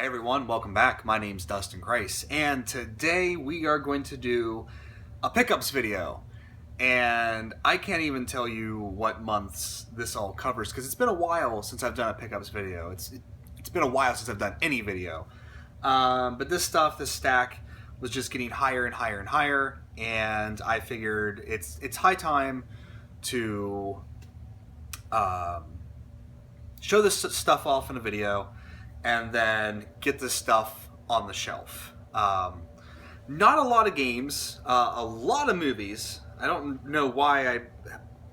Hey everyone, welcome back. My name's Dustin Christ, and today we are going to do a pickups video. And I can't even tell you what months this all covers because it's been a while since I've done a pickups video. It's been a while since I've done any video. But this stack, was just getting higher and higher and higher, and I figured it's high time to show this stuff off in a video and then get this stuff on the shelf. Not a lot of games, a lot of movies. I don't know why I've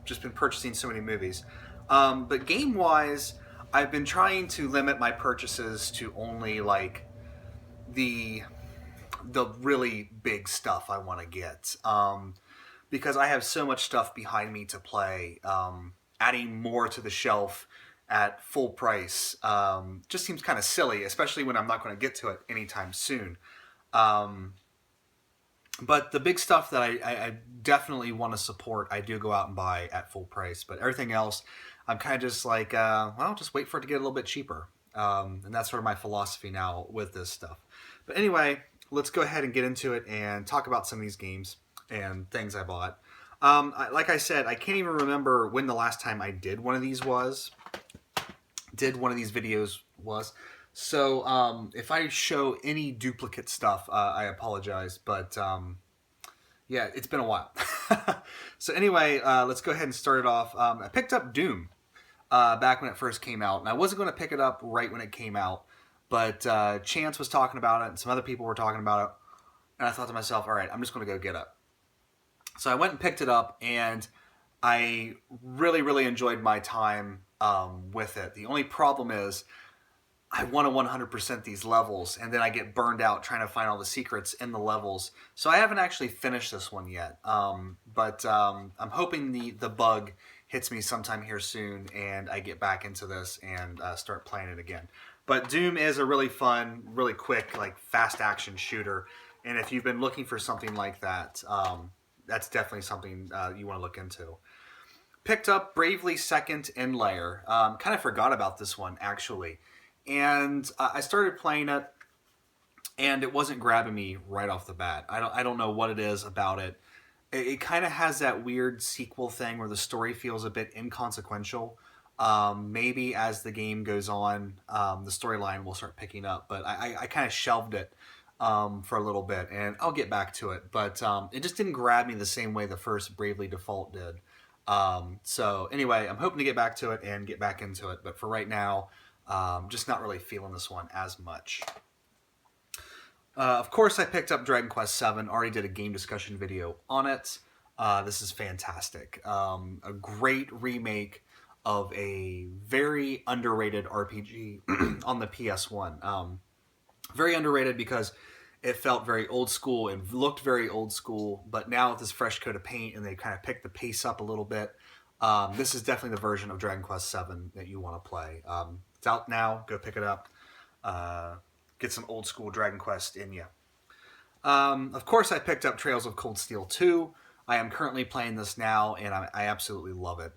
just been purchasing so many movies. But game-wise, I've been trying to limit my purchases to only like the really big stuff I want to get. Because I have so much stuff behind me to play. Adding more to the shelf at full price just seems kind of silly, especially when I'm not going to get to it anytime soon. But the big stuff that I definitely want to support, I do go out and buy at full price. But everything else, I'm kind of just like, well, just wait for it to get a little bit cheaper. And that's sort of my philosophy now with this stuff. But anyway, let's go ahead and get into it and talk about some of these games and things I bought. Like I said, I can't even remember when the last time I did one of these videos was. So if I show any duplicate stuff, I apologize, but yeah, it's been a while. So anyway, let's go ahead and start it off. I picked up Doom back when it first came out, and I wasn't going to pick it up right when it came out, but Chance was talking about it, and some other people were talking about it, and I thought to myself, all right, I'm just going to go get it. So I went and picked it up, and I really, really enjoyed my time with it. The only problem is I want to 100% these levels, and then I get burned out trying to find all the secrets in the levels. So I haven't actually finished this one yet, but I'm hoping the bug hits me sometime here soon, and I get back into this and start playing it again. But Doom is a really fun, really quick, like fast action shooter, and if you've been looking for something like that, that's definitely something you want to look into. Picked up Bravely Second in Layer. Kind of forgot about this one, actually. And I started playing it, and it wasn't grabbing me right off the bat. I don't know what it is about it. It kind of has that weird sequel thing where the story feels a bit inconsequential. Maybe as the game goes on, the storyline will start picking up. But I kind of shelved it for a little bit, and I'll get back to it. But it just didn't grab me the same way the first Bravely Default did. So anyway, I'm hoping to get back to it and get back into it. But for right now, just not really feeling this one as much. Of course, I picked up Dragon Quest VII. Already did a game discussion video on it. This is fantastic. A great remake of a very underrated RPG on the PS1. Very underrated because it felt very old school and looked very old school, but now with this fresh coat of paint and they kind of picked the pace up a little bit, this is definitely the version of Dragon Quest VII that you want to play. It's out now. Go pick it up. Get some old school Dragon Quest in you. Of course, I picked up Trails of Cold Steel 2. I am currently playing this now, and I absolutely love it.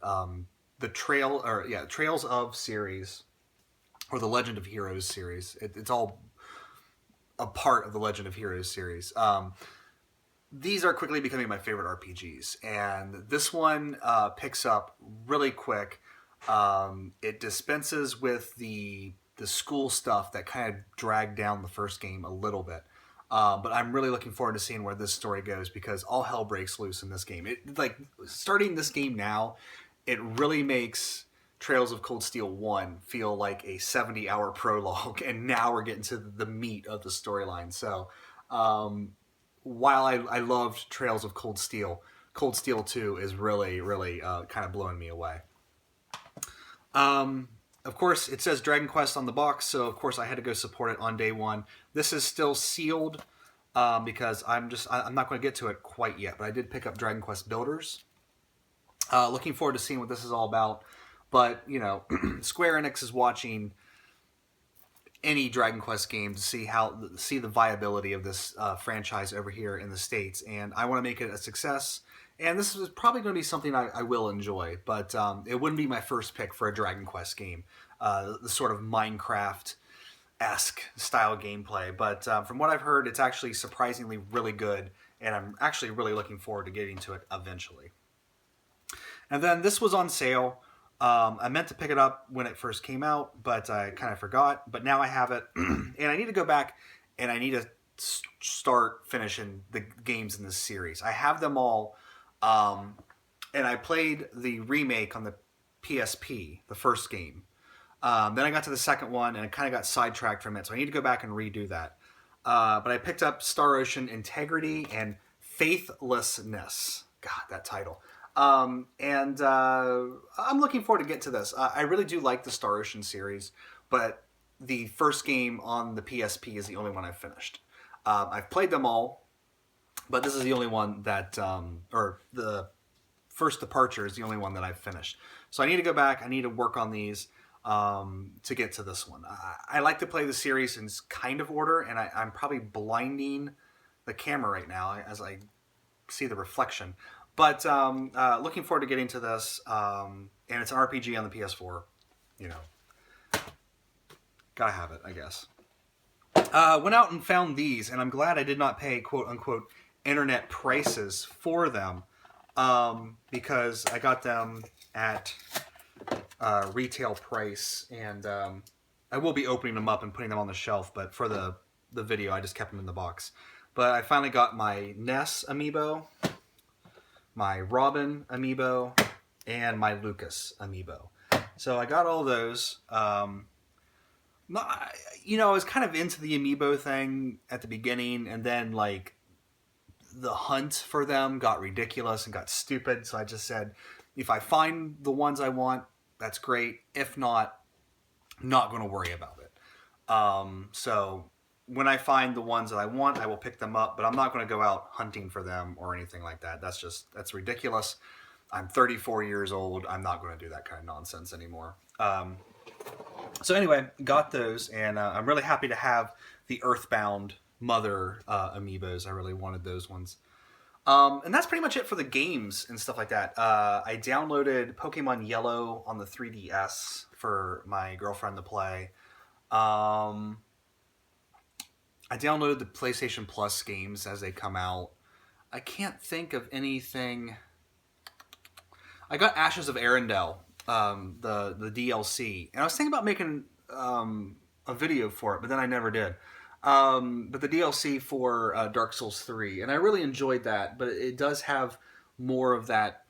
The Trails of series, or the Legend of Heroes series. It's all a part of the Legend of Heroes series. These are quickly becoming my favorite RPGs, and this one picks up really quick. It dispenses with the school stuff that kind of dragged down the first game a little bit. But I'm really looking forward to seeing where this story goes because all hell breaks loose in this game. Starting this game now, it really makes Trails of Cold Steel 1 feel like a 70-hour prologue, and now we're getting to the meat of the storyline. So while I loved Trails of Cold Steel 2 is really, really kind of blowing me away. Of course, it says Dragon Quest on the box, so of course I had to go support it on day one. This is still sealed because I'm not going to get to it quite yet, but I did pick up Dragon Quest Builders. Looking forward to seeing what this is all about. But, you know, Square Enix is watching any Dragon Quest game to see the viability of this franchise over here in the States, and I want to make it a success. And this is probably going to be something I will enjoy, but it wouldn't be my first pick for a Dragon Quest game. The sort of Minecraft esque style gameplay. But from what I've heard, it's actually surprisingly really good, and I'm actually really looking forward to getting to it eventually. And then this was on sale. I meant to pick it up when it first came out, but I kind of forgot. But now I have it, and I need to go back and I need to start finishing the games in this series. I have them all, and I played the remake on the PSP, the first game. Then I got to the second one, and I kind of got sidetracked from it, so I need to go back and redo that. But I picked up Star Ocean Integrity and Faithlessness. God, that title. And I'm looking forward to get to this. I really do like the Star Ocean series, but the first game on the PSP is the only one I've finished. I've played them all, but this is the only one that, or the first Departure is the only one that I've finished. So I need to go back. I need to work on these to get to this one. I like to play the series in kind of order, and I'm probably blinding the camera right now as I see the reflection. But looking forward to getting to this, and it's an RPG on the PS4. You know, gotta have it, I guess. Went out and found these, and I'm glad I did not pay quote unquote internet prices for them, because I got them at retail price, and I will be opening them up and putting them on the shelf. But for the video, I just kept them in the box. But I finally got my Ness amiibo, my Robin amiibo, and my Lucas amiibo. So I got all those. You know, I was kind of into the amiibo thing at the beginning, and then like the hunt for them got ridiculous and got stupid. So I just said, if I find the ones I want, that's great. If not, not going to worry about it. So when I find the ones that I want, I will pick them up, but I'm not going to go out hunting for them or anything like that. That's ridiculous. I'm 34 years old. I'm not going to do that kind of nonsense anymore. So anyway, got those, and I'm really happy to have the Earthbound Mother amiibos. I really wanted those ones. And that's pretty much it for the games and stuff like that. I downloaded Pokemon Yellow on the 3DS for my girlfriend to play. I downloaded the PlayStation Plus games as they come out. I can't think of anything. I got Ashes of Arendelle, the DLC, and I was thinking about making a video for it, but then I never did. But the DLC for Dark Souls 3, and I really enjoyed that, but it does have more of that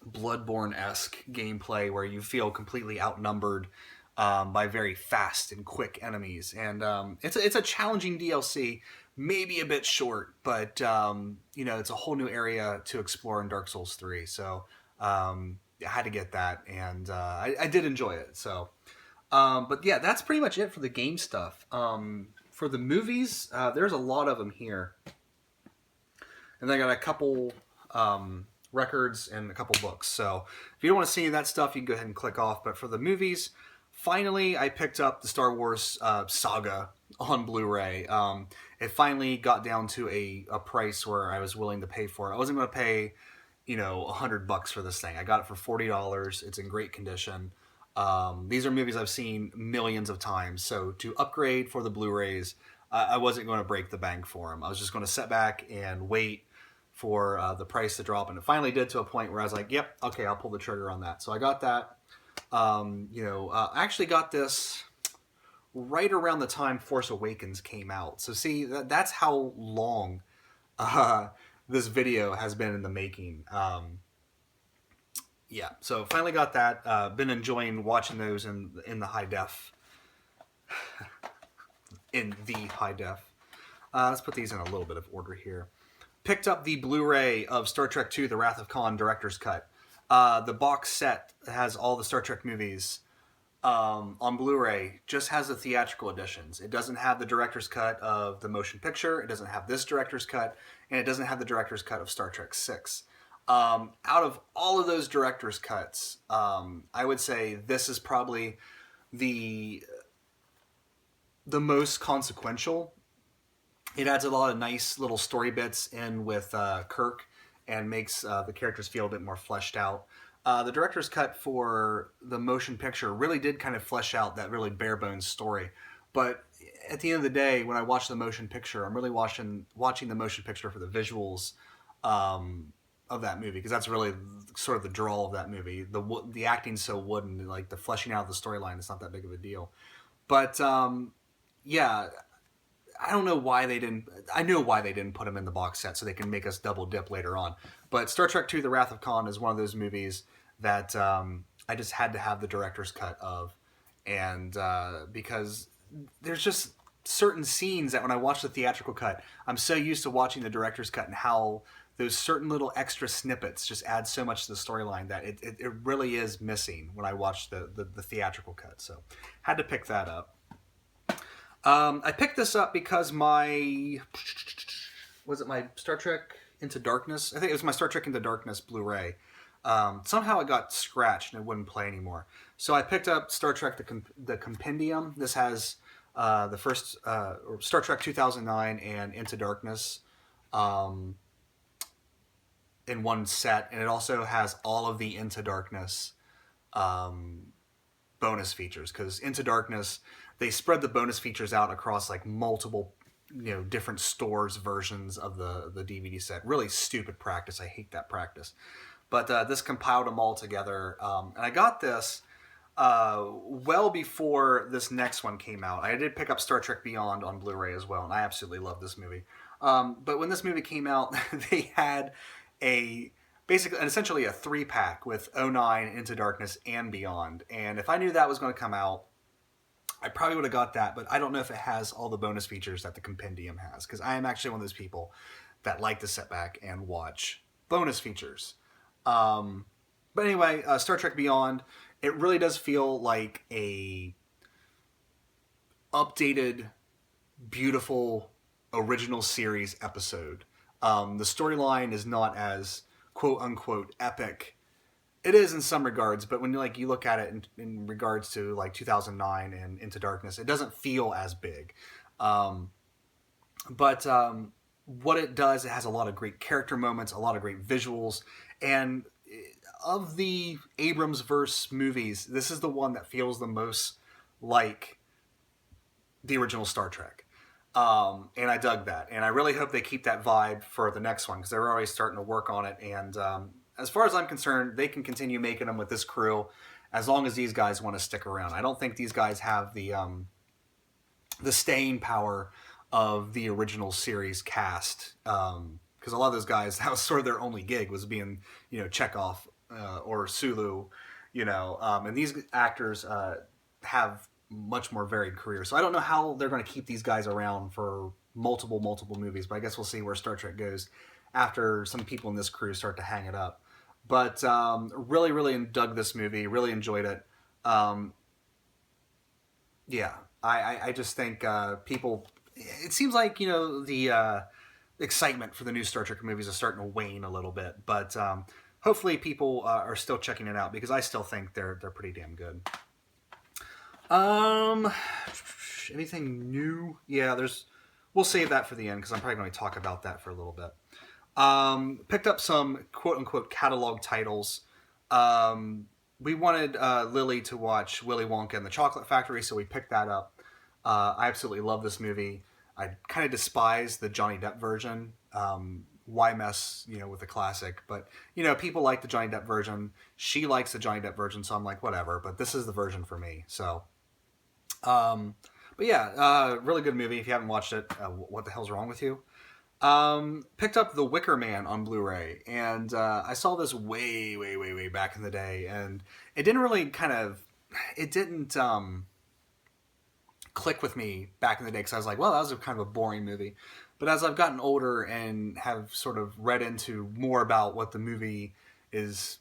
Bloodborne-esque gameplay where you feel completely outnumbered by very fast and quick enemies. And it's a challenging DLC, maybe a bit short, but you know, it's a whole new area to explore in Dark Souls 3. So I had to get that, and I did enjoy it. So, but yeah, that's pretty much it for the game stuff. For the movies, there's a lot of them here. And then I got a couple records and a couple books. So if you don't want to see any of that stuff, you can go ahead and click off. But for the movies, finally I picked up the Star Wars saga on Blu-ray. It finally got down to a price where I was willing to pay for it. I wasn't going to pay, you know, $100 for this thing. I got it for $40. It's in great condition. These are movies I've seen millions of times, so to upgrade for the Blu-rays, I wasn't going to break the bank for them. I was just going to sit back and wait for the price to drop, and it finally did, to a point where I was like, yep, okay, I'll pull the trigger on that. So I got that. You know, I actually got this right around the time Force Awakens came out. So see, that's how long this video has been in the making. Yeah, so finally got that. Been enjoying watching those in the high def. In the high def. Let's put these in a little bit of order here. Picked up the Blu-ray of Star Trek II: The Wrath of Khan Director's Cut. The box set has all the Star Trek movies on Blu-ray. Just has the theatrical editions. It doesn't have the director's cut of the motion picture. It doesn't have this director's cut. And it doesn't have the director's cut of Star Trek VI. Out of all of those director's cuts, I would say this is probably the most consequential. It adds a lot of nice little story bits in with Kirk and makes the characters feel a bit more fleshed out. The director's cut for the motion picture really did kind of flesh out that really bare bones story. But at the end of the day, when I watch the motion picture, I'm really watching the motion picture for the visuals um, of that movie, because that's really sort of the draw of that movie. The acting's so wooden, like the fleshing out of the storyline, it's not that big of a deal. But yeah, I don't know why they didn't. I know why they didn't put them in the box set, so they can make us double dip later on. But Star Trek II: The Wrath of Khan is one of those movies that I just had to have the director's cut of, and because there's just certain scenes that when I watch the theatrical cut, I'm so used to watching the director's cut and how those certain little extra snippets just add so much to the storyline that it really is missing when I watch the theatrical cut. So had to pick that up. I picked this up because my Star Trek Into Darkness? I think it was my Star Trek Into Darkness Blu-ray. Somehow it got scratched and it wouldn't play anymore. So I picked up Star Trek the Compendium. This has the first Star Trek 2009 and Into Darkness in one set, and it also has all of the Into Darkness bonus features, because Into Darkness, they spread the bonus features out across like multiple different stores versions of the DVD set. Really stupid practice. I hate that practice. But this compiled them all together, and I got this well before this next one came out. I did pick up Star Trek Beyond on Blu-ray as well, and I absolutely love this movie. But when this movie came out, they had essentially a 3-pack with '09, Into Darkness, and Beyond. And if I knew that was going to come out, I probably would have got that. But I don't know if it has all the bonus features that the Compendium has, because I am actually one of those people that like to sit back and watch bonus features. But anyway, Star Trek Beyond, it really does feel like a updated, beautiful, original series episode. The storyline is not as quote unquote epic. It is in some regards, but when you look at it in regards to like 2009 and Into Darkness, it doesn't feel as big. But what it does, it has a lot of great character moments, a lot of great visuals, and of the Abrams verse movies, this is the one that feels the most like the original Star Trek. And I dug that. And I really hope they keep that vibe for the next one, because they're already starting to work on it. And as far as I'm concerned, they can continue making them with this crew as long as these guys want to stick around. I don't think these guys have the staying power of the original series cast, because a lot of those guys, that was sort of their only gig, was being Chekhov or Sulu, and these actors have much more varied careers. So I don't know how they're going to keep these guys around for multiple movies, but I guess we'll see where Star Trek goes after some people in this crew start to hang it up. But really dug this movie, really enjoyed it. Yeah, I just think people, it seems like the excitement for the new Star Trek movies is starting to wane a little bit, but hopefully people are still checking it out, because I still think they're pretty damn good. Anything new? Yeah, we'll save that for the end, because I'm probably going to talk about that for a little bit. Picked up some quote-unquote catalog titles. We wanted Lily to watch Willy Wonka and the Chocolate Factory, so we picked that up. I absolutely love this movie. I kind of despise the Johnny Depp version. Why mess, with the classic? But, people like the Johnny Depp version. She likes the Johnny Depp version, so I'm like, whatever. But this is the version for me, so... but yeah, really good movie. If you haven't watched it, what the hell's wrong with you? Picked up The Wicker Man on Blu-ray, and I saw this way back in the day, and it didn't really it didn't click with me back in the day, because I was like, well, that was kind of a boring movie. But as I've gotten older and have sort of read into more about what the movie is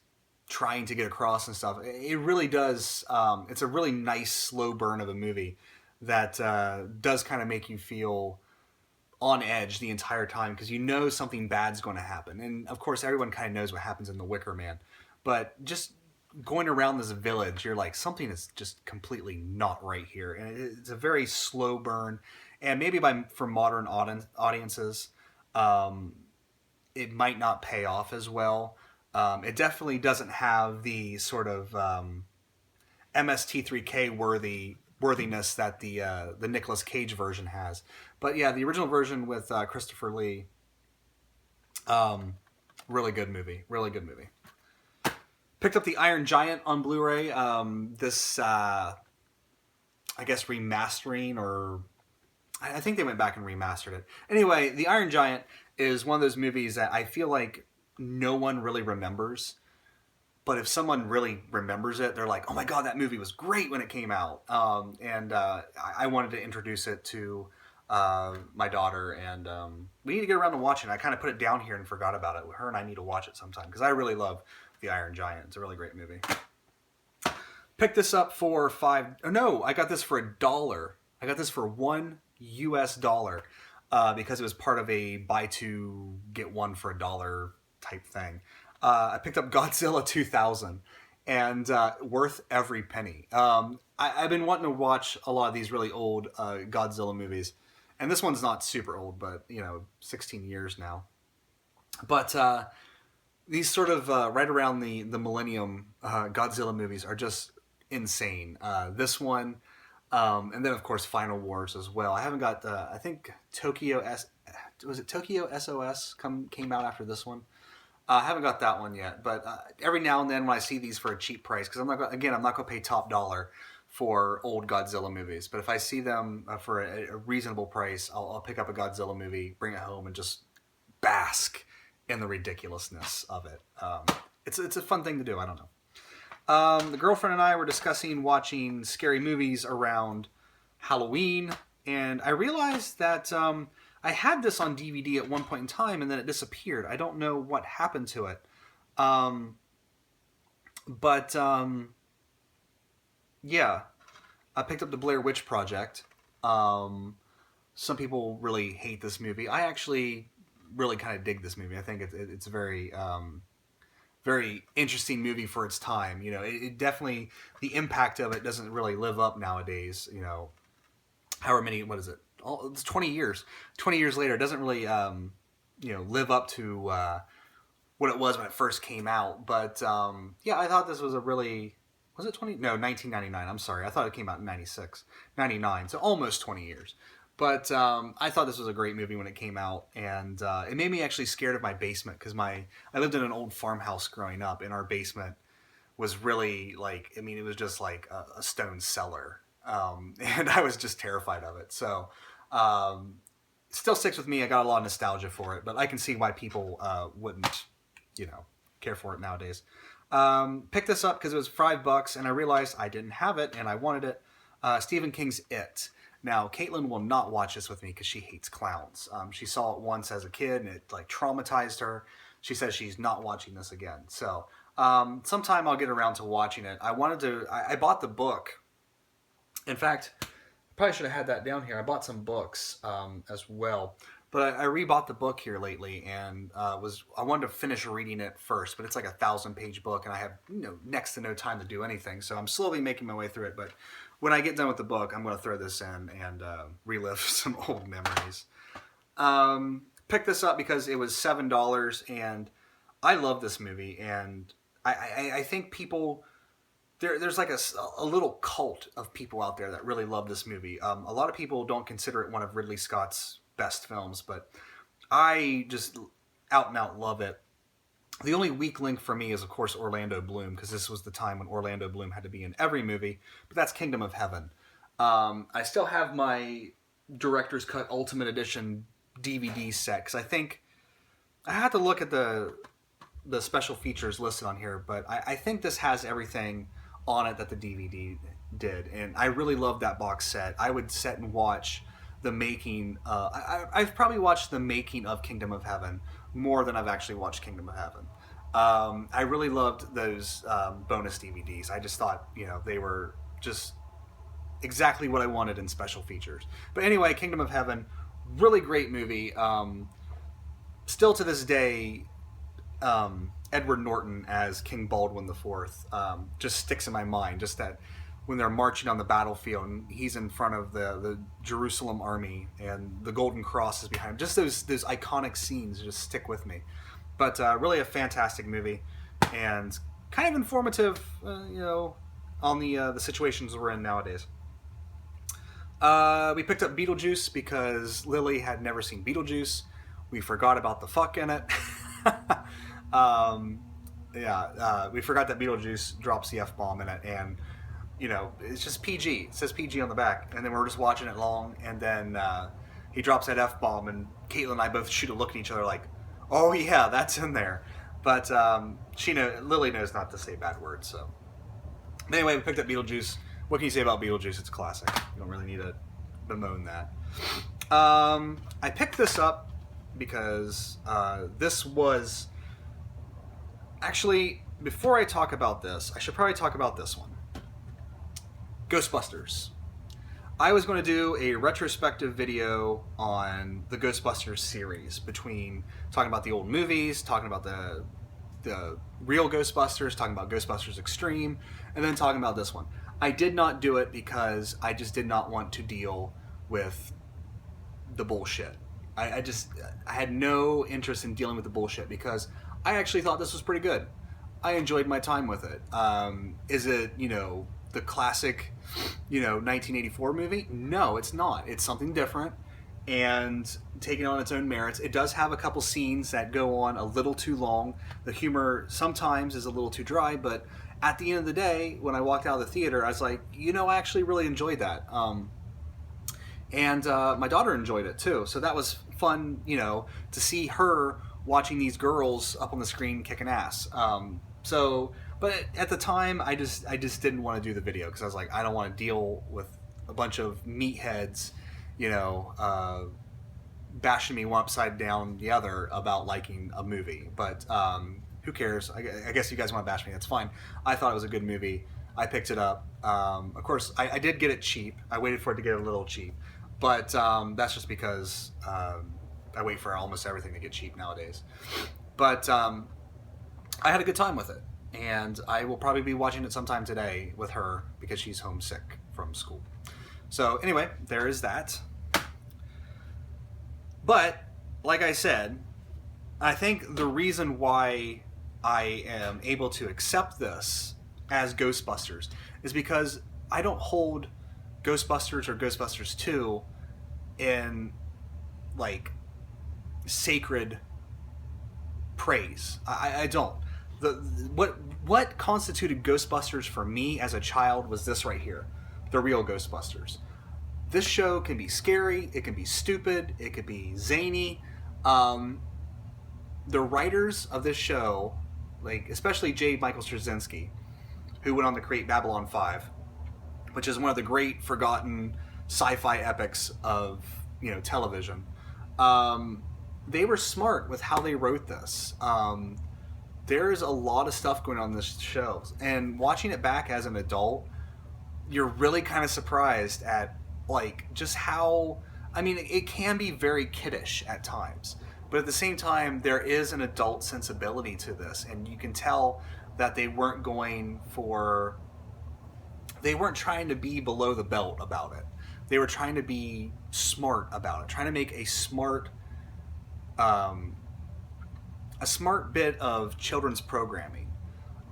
trying to get across and stuff, it really does. It's a really nice slow burn of a movie that does kind of make you feel on edge the entire time, because something bad's going to happen. And of course everyone kind of knows what happens in The Wicker Man, but just going around this village, you're like, something is just completely not right here. And it's a very slow burn, and maybe for modern audiences it might not pay off as well. It definitely doesn't have the sort of MST3K worthy worthiness that the Nicolas Cage version has. But yeah, the original version with Christopher Lee, really good movie. Really good movie. Picked up the Iron Giant on Blu-ray. This, I guess, remastering, or I think they went back and remastered it. Anyway, the Iron Giant is one of those movies that I feel like no one really remembers. But if someone really remembers it, they're like, "Oh my god, that movie was great when it came out." And I wanted to introduce it to my daughter, and we need to get around to watching it. I kind of put it down here and forgot about it. Her and I need to watch it sometime because I really love The Iron Giant. It's a really great movie. Picked this up for $5. Oh no, I got this for $1. I got this for $1 because it was part of a buy two get one for $1 type thing. I picked up Godzilla 2000, and worth every penny. I've been wanting to watch a lot of these really old Godzilla movies, and this one's not super old, but 16 years now. But these sort of right around the millennium Godzilla movies are just insane. This one, and then of course Final Wars as well. I haven't got I think Tokyo SOS came out after this one. I haven't got that one yet, but every now and then when I see these for a cheap price, because I'm not going to pay top dollar for old Godzilla movies, but if I see them for a reasonable price, I'll pick up a Godzilla movie, bring it home, and just bask in the ridiculousness of it. It's a fun thing to do. I don't know. The girlfriend and I were discussing watching scary movies around Halloween, and I realized that I had this on DVD at one point in time, and then it disappeared. I don't know what happened to it. Yeah, I picked up the Blair Witch Project. Some people really hate this movie. I actually really kind of dig this movie. I think it's a very, very interesting movie for its time. It definitely, the impact of it doesn't really live up nowadays. However many, what is it? It's 20 years. 20 years later, it doesn't really, live up to what it was when it first came out. But yeah, I thought this was a really, was it 20? No, 1999. I'm sorry. I thought it came out in 96, 99. So almost 20 years. But I thought this was a great movie when it came out, and it made me actually scared of my basement because I lived in an old farmhouse growing up, and our basement was really it was just like a stone cellar. And I was just terrified of it. So, still sticks with me. I got a lot of nostalgia for it, but I can see why people wouldn't, care for it nowadays. Picked this up because it was $5, and I realized I didn't have it, and I wanted it. Stephen King's It. Now, Caitlin will not watch this with me because she hates clowns. She saw it once as a kid, and it traumatized her. She says she's not watching this again. So, sometime I'll get around to watching it. I bought the book. In fact, I probably should have had that down here. I bought some books as well, but I rebought the book here lately, and I wanted to finish reading it first. But it's like a 1,000-page book, and I have next to no time to do anything. So I'm slowly making my way through it. But when I get done with the book, I'm going to throw this in and relive some old memories. Picked this up because it was $7, and I love this movie, and I think people. There's like a little cult of people out there that really love this movie. A lot of people don't consider it one of Ridley Scott's best films, but I just out and out love it. The only weak link for me is, of course, Orlando Bloom, because this was the time when Orlando Bloom had to be in every movie, but that's Kingdom of Heaven. I still have my Director's Cut Ultimate Edition DVD set, because I think I had to look at the special features listed on here, but I think this has everything on it that the DVD did, and I really love that box set. I would sit and watch the making. I've probably watched the making of Kingdom of Heaven more than I've actually watched Kingdom of Heaven. I really loved those bonus DVDs. I just thought they were just exactly what I wanted in special features. But anyway, Kingdom of Heaven, really great movie. Still to this day, Edward Norton as King Baldwin IV just sticks in my mind. Just that when they're marching on the battlefield and he's in front of the Jerusalem army and the Golden Cross is behind him. Just those iconic scenes just stick with me. But really a fantastic movie and kind of informative, on the situations we're in nowadays. We picked up Beetlejuice because Lily had never seen Beetlejuice. We forgot about the fuck in it. um, we forgot that Beetlejuice drops the F bomb in it, and it's just PG. It says PG on the back, and then we're just watching it long, and then he drops that F bomb, and Caitlin and I both shoot a look at each other like, "Oh yeah, that's in there." But Lily knows not to say bad words, so. Anyway, we picked up Beetlejuice. What can you say about Beetlejuice? It's a classic. You don't really need to bemoan that. I picked this up because this was... Actually, before I talk about this, I should probably talk about this one. Ghostbusters. I was going to do a retrospective video on the Ghostbusters series, between talking about the old movies, talking about the real Ghostbusters, talking about Ghostbusters Extreme, and then talking about this one. I did not do it because I just did not want to deal with the bullshit. I had no interest in dealing with the bullshit because I actually thought this was pretty good. I enjoyed my time with it. Is it, the classic, 1984 movie? No, it's not. It's something different and taking on its own merits. It does have a couple scenes that go on a little too long. The humor sometimes is a little too dry, but at the end of the day, when I walked out of the theater, I was like, I actually really enjoyed that. And my daughter enjoyed it too. So that was fun, to see her watching these girls up on the screen kicking ass. But at the time, I just didn't want to do the video because I was like, I don't want to deal with a bunch of meatheads, bashing me one upside down the other about liking a movie. But who cares? I guess you guys want to bash me. That's fine. I thought it was a good movie. I picked it up. Of course, I did get it cheap. I waited for it to get a little cheap. But that's just because I wait for almost everything to get cheap nowadays. But I had a good time with it. And I will probably be watching it sometime today with her because she's homesick from school. So anyway, there is that. But, like I said, I think the reason why I am able to accept this as Ghostbusters is because I don't hold Ghostbusters or Ghostbusters 2 in, sacred praise. I don't. What constituted Ghostbusters for me as a child was this right here, the real Ghostbusters. This show can be scary, it can be stupid, it could be zany. The writers of this show, especially J. Michael Straczynski, who went on to create Babylon 5, which is one of the great forgotten sci-fi epics of television. They were smart with how they wrote this. There's a lot of stuff going on in this show, and watching it back as an adult, you're really kind of surprised at just how, it can be very kiddish at times, but at the same time there is an adult sensibility to this, and you can tell that they weren't trying to be below the belt about it. They were trying to be smart about it, trying to make a smart bit of children's programming.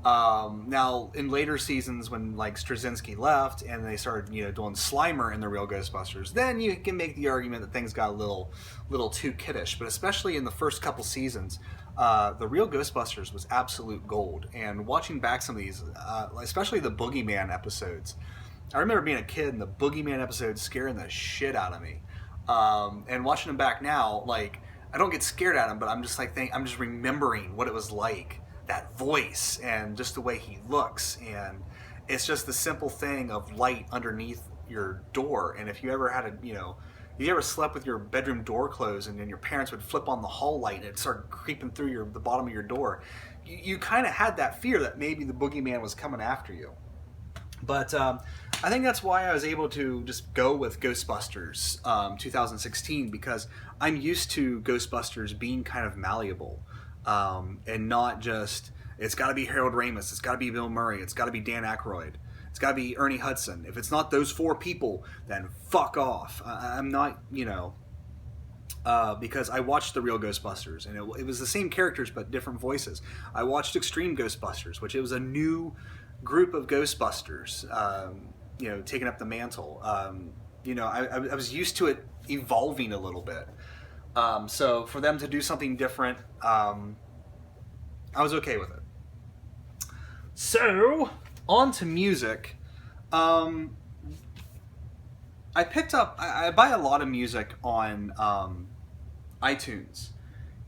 Now, in later seasons, when Straczynski left and they started, doing Slimer in the real Ghostbusters, then you can make the argument that things got a little too kiddish. But especially in the first couple seasons, the real Ghostbusters was absolute gold. And watching back some of these, especially the Boogeyman episodes, I remember being a kid and the Boogeyman episodes scaring the shit out of me. And watching them back now, I don't get scared at him, but I'm just I'm just remembering what it was like, that voice and just the way he looks, and it's just the simple thing of light underneath your door. And if you ever had you ever slept with your bedroom door closed and then your parents would flip on the hall light and it started creeping through the bottom of your door, you kind of had that fear that maybe the boogeyman was coming after you. But I think that's why I was able to just go with Ghostbusters 2016, because I'm used to Ghostbusters being kind of malleable, and not just, it's got to be Harold Ramis, it's got to be Bill Murray, it's got to be Dan Aykroyd, it's got to be Ernie Hudson. If it's not those four people, then fuck off. I'm not, because I watched the real Ghostbusters, and it was the same characters but different voices. I watched Extreme Ghostbusters, which it was a new group of Ghostbusters, taking up the mantle. I was used to it evolving a little bit. So for them to do something different, I was okay with it. So on to music. Um, I picked up. I buy a lot of music on iTunes,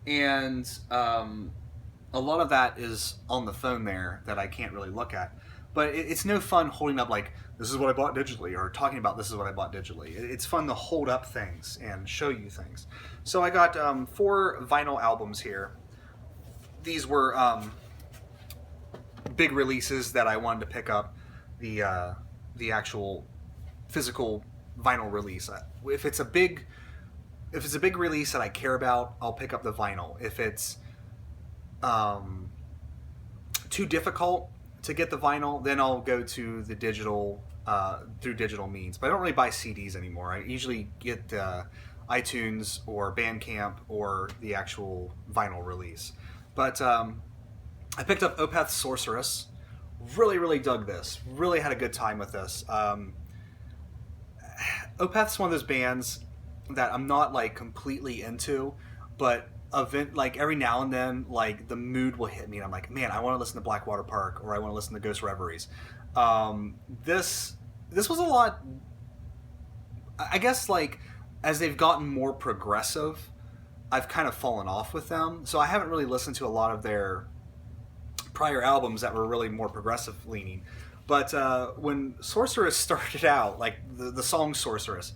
and a lot of that is on the phone there that I can't really look at. But it's no fun holding up like this is what I bought digitally or talking about this is what I bought digitally. It's fun to hold up things and show you things. So I got 4 vinyl albums here. These were big releases that I wanted to pick up the actual physical vinyl release. If it's a big release that I care about, I'll pick up the vinyl. If it's too difficult to get the vinyl, then I'll go to the digital through digital means. But I don't really buy CDs anymore. I usually get iTunes or Bandcamp or the actual vinyl release. But I picked up Opeth's Sorceress. Really, really dug this. Really had a good time with this. Opeth's one of those bands that I'm not like completely into, but like every now and then, like the mood will hit me, and I'm like, man, I want to listen to Blackwater Park, or I want to listen to Ghost Reveries. This was a lot. I guess like as they've gotten more progressive, I've kind of fallen off with them. So I haven't really listened to a lot of their prior albums that were really more progressive leaning. But when Sorceress started out, like the song Sorceress,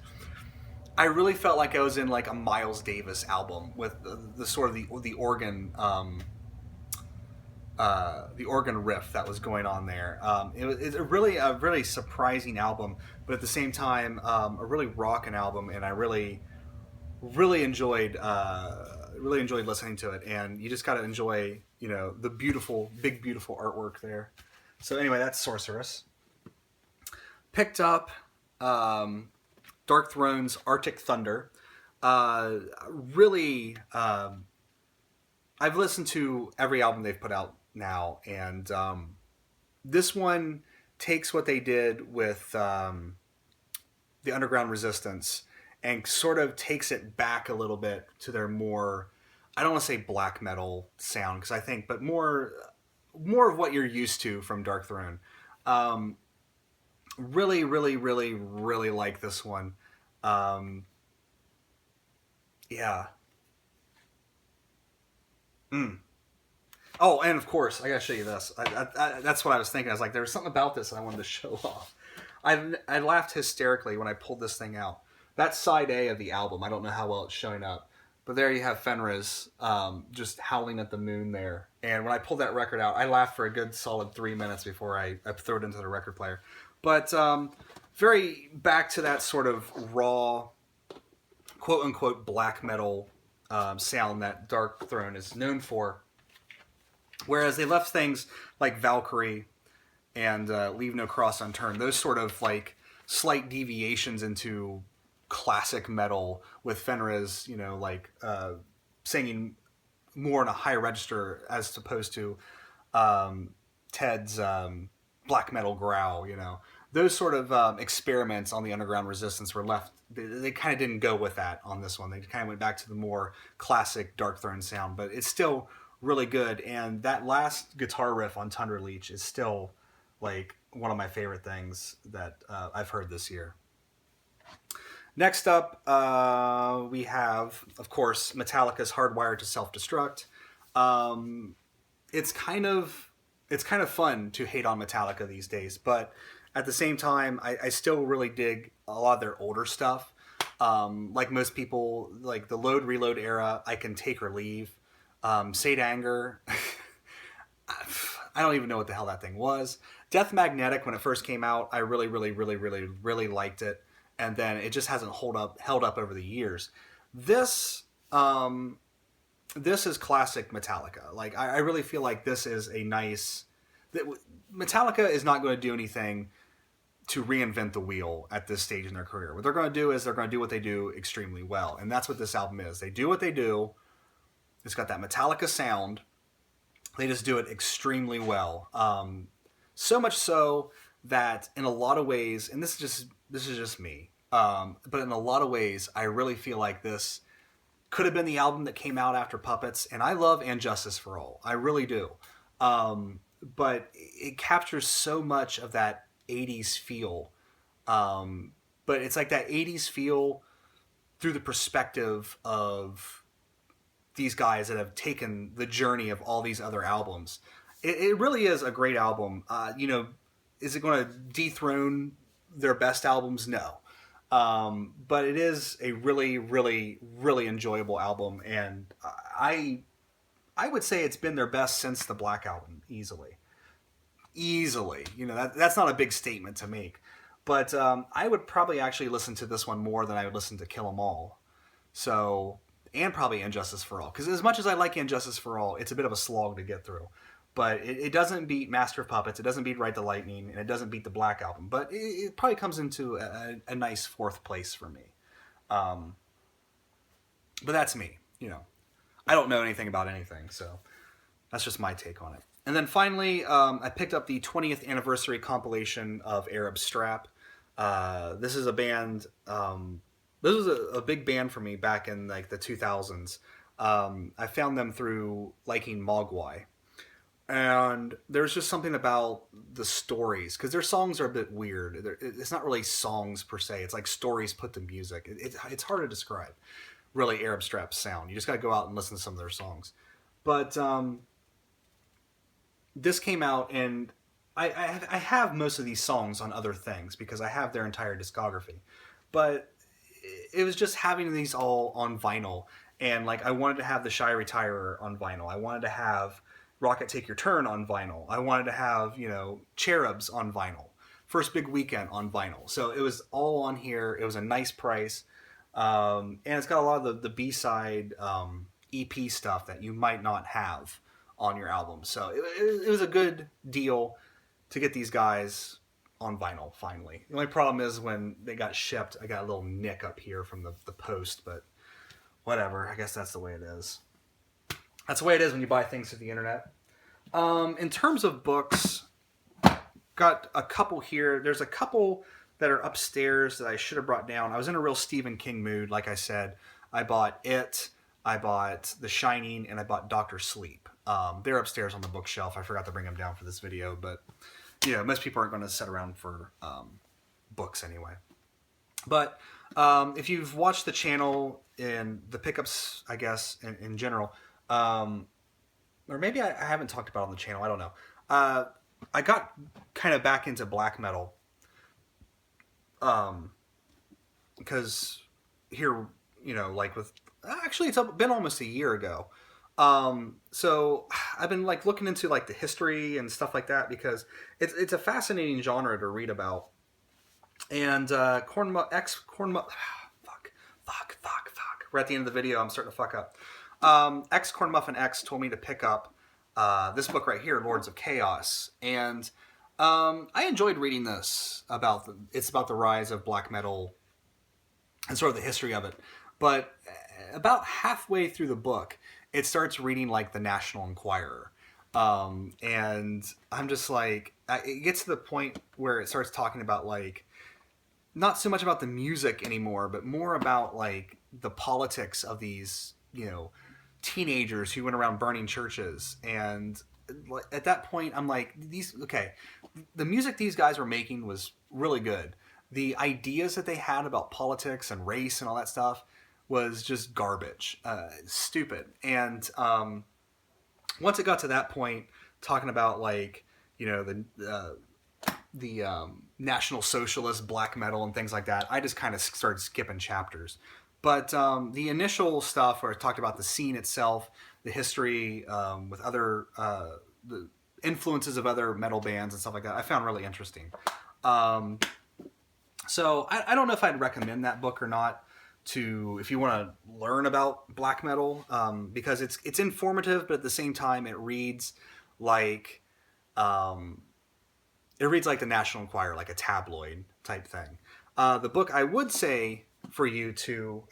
I really felt like I was in like a Miles Davis album with the sort of the organ riff that was going on there. It's a really surprising album, but at the same time a really rockin' album, and I really enjoyed listening to it. And you just got to enjoy the big beautiful artwork there. So anyway, that's Sorceress. Picked up Dark Throne's Arctic Thunder. Really, I've listened to every album they've put out now, and this one takes what they did with the Underground Resistance and sort of takes it back a little bit to their more, I don't want to say black metal sound, because I think, but more of what you're used to from Dark Throne. Really, really, really, really like this one. Yeah. Oh, and of course, I gotta show you this. That's what I was thinking. I was like, there was something about this that I wanted to show off. I laughed hysterically when I pulled this thing out. That's side A of the album. I don't know how well it's showing up. But there you have Fenriz just howling at the moon there. And when I pulled that record out, I laughed for a good solid 3 minutes before I threw it into the record player. But very back to that sort of raw, quote-unquote, black metal sound that Dark Throne is known for. Whereas they left things like Valkyrie and Leave No Cross Unturned, those sort of like slight deviations into classic metal with Fenriz, singing more in a high register as opposed to Ted's black metal growl, Those sort of experiments on the Underground Resistance were left, they kind of didn't go with that on this one. They kind of went back to the more classic Dark Throne sound, but it's still really good. And that last guitar riff on Tundra Leech is still like one of my favorite things that I've heard this year. Next up, we have, of course, Metallica's Hardwired to Self-Destruct. It's kind of fun to hate on Metallica these days, but at the same time, I still really dig a lot of their older stuff. Like most people, like the Load Reload era, I can take or leave. Sate Anger, I don't even know what the hell that thing was. Death Magnetic, when it first came out, I really, really, really, really, really liked it. And then it just hasn't held up over the years. This is classic Metallica. Like I really feel like this is a nice. Metallica is not going to do anything to reinvent the wheel at this stage in their career. What they're going to do is they're going to do what they do extremely well, and that's what this album is. They do what they do. It's got that Metallica sound. They just do it extremely well. So much so that in a lot of ways, and this is just me, But in a lot of ways, I really feel like this could have been the album that came out after Puppets, and I love And Justice for All. I really do. But it captures so much of that 80s feel. But it's like that 80s feel through the perspective of these guys that have taken the journey of all these other albums. It really is a great album. Is it going to dethrone their best albums? No. But it is a really, really, really enjoyable album, and I would say it's been their best since the Black Album, easily. Easily. That's not a big statement to make. But I would probably actually listen to this one more than I would listen to Kill 'Em All. So, and probably Injustice for All. Because as much as I like Injustice for All, it's a bit of a slog to get through. But it doesn't beat Master of Puppets, it doesn't beat Ride the Lightning, and it doesn't beat the Black Album. But it probably comes into a nice fourth place for me. But that's me, I don't know anything about anything, so that's just my take on it. And then finally, I picked up the 20th anniversary compilation of Arab Strap. This is a band. This was a big band for me back in like the 2000s. I found them through liking Mogwai. And there's just something about the stories, because their songs are a bit weird. It's not really songs per se. It's like stories put to music. It's hard to describe, really, Arab Strap's sound. You just got to go out and listen to some of their songs. But this came out, and I have most of these songs on other things because I have their entire discography. But it was just having these all on vinyl. And like I wanted to have The Shy Retirer on vinyl. I wanted to have Rocket Take Your Turn on vinyl. I wanted to have, Cherubs on vinyl. First Big Weekend on vinyl. So it was all on here. It was a nice price. And it's got a lot of the B-side EP stuff that you might not have on your album. So it was a good deal to get these guys on vinyl, finally. The only problem is when they got shipped, I got a little nick up here from the post, but whatever. I guess that's the way it is. That's the way it is when you buy things through the internet. In terms of books, got a couple here. There's a couple that are upstairs that I should have brought down. I was in a real Stephen King mood, like I said. I bought It, I bought The Shining, and I bought Dr. Sleep. They're upstairs on the bookshelf. I forgot to bring them down for this video, but most people aren't going to sit around for books anyway. But if you've watched the channel and the pickups, I guess, in general, or maybe I haven't talked about it on the channel, I don't know. I got kind of back into black metal because here, like with, actually it's been almost a year ago. So I've been like looking into like the history and stuff like that because it's a fascinating genre to read about. And we're at the end of the video. I'm starting to fuck up. Corn Muffin X told me to pick up this book right here, Lords of Chaos, and I enjoyed reading this. It's about the rise of black metal and sort of the history of it. But about halfway through the book, it starts reading like the National Enquirer, and I'm just like, it gets to the point where it starts talking about like not so much about the music anymore, but more about like the politics of these, teenagers who went around burning churches. And at that point, I'm like, the music these guys were making was really good. The ideas that they had about politics and race and all that stuff was just garbage, stupid. And once it got to that point, talking about like, the National Socialist black metal and things like that, I just kind of started skipping chapters. But the initial stuff where it talked about the scene itself, the history with other the influences of other metal bands and stuff like that, I found really interesting. So I don't know if I'd recommend that book or not if you want to learn about black metal, because it's informative, but at the same time it reads like the National Enquirer, like a tabloid type thing. The book I would say for you to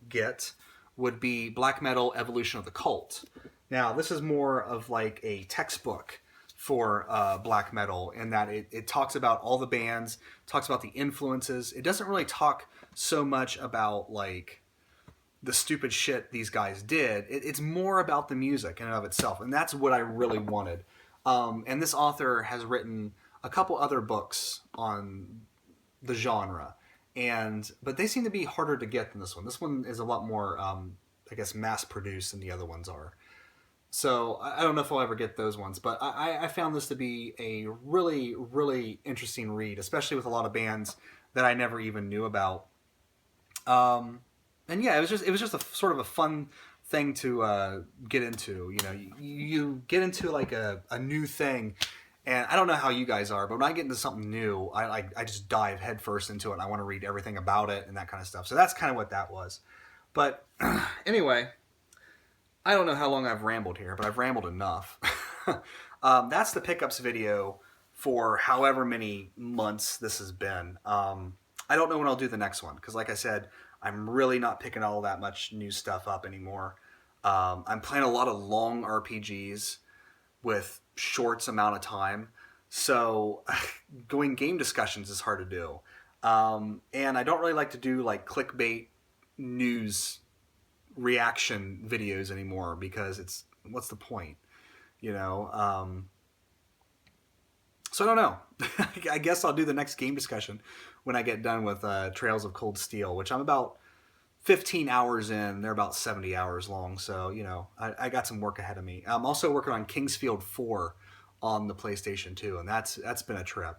get would be Black Metal Evolution of the Cult. Now, this is more of like a textbook for black metal in that it talks about all the bands, talks about the influences. It doesn't really talk so much about like the stupid shit these guys did. It's more about the music in and of itself, and that's what I really wanted. And this author has written a couple other books on the genre, but they seem to be harder to get than this one. This one is a lot more, I guess, mass produced than the other ones are. So I don't know if I'll ever get those ones, but I found this to be a really, really interesting read, especially with a lot of bands that I never even knew about. And yeah, it was just a sort of a fun thing to get into. You know, you get into like a new thing, and I don't know how you guys are, but when I get into something new, I just dive headfirst into it, and I want to read everything about it and that kind of stuff. So that's kind of what that was. But anyway, I don't know how long I've rambled here, but I've rambled enough. That's the pickups video for however many months this has been. I don't know when I'll do the next one because, like I said, I'm really not picking all that much new stuff up anymore. I'm playing a lot of long RPGs with short amount of time, so going game discussions is hard to do. And I don't really like to do like clickbait news reaction videos anymore because it's what's the point, you know? So I don't know. I guess I'll do the next game discussion when I get done with Trails of Cold Steel, which I'm about 15 hours in. They're about 70 hours long, so you know I got some work ahead of me. I'm also working on Kingsfield 4 on the PlayStation 2, and that's been a trip.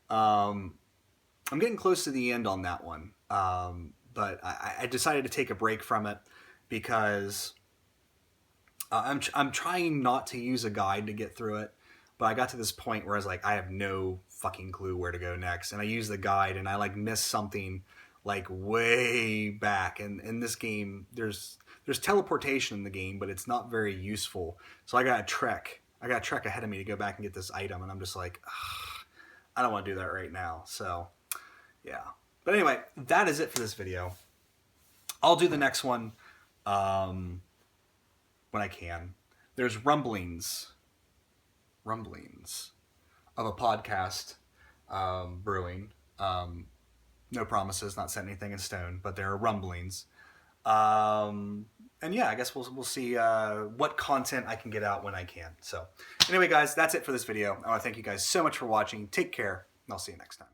I'm getting close to the end on that one, but I decided to take a break from it because I'm trying not to use a guide to get through it. But I got to this point where I was like, I have no fucking clue where to go next, and I use the guide, and I like miss something like way back. And in this game, there's teleportation in the game, but it's not very useful. So I got a trek ahead of me to go back and get this item, and I'm just like, ugh, I don't want to do that right now. So yeah. But anyway, that is it for this video. I'll do the next one when I can. There's rumblings of a podcast brewing. No promises, not set anything in stone, but there are rumblings. And yeah, I guess we'll see what content I can get out when I can. So anyway, guys, that's it for this video. I want to thank you guys so much for watching. Take care, and I'll see you next time.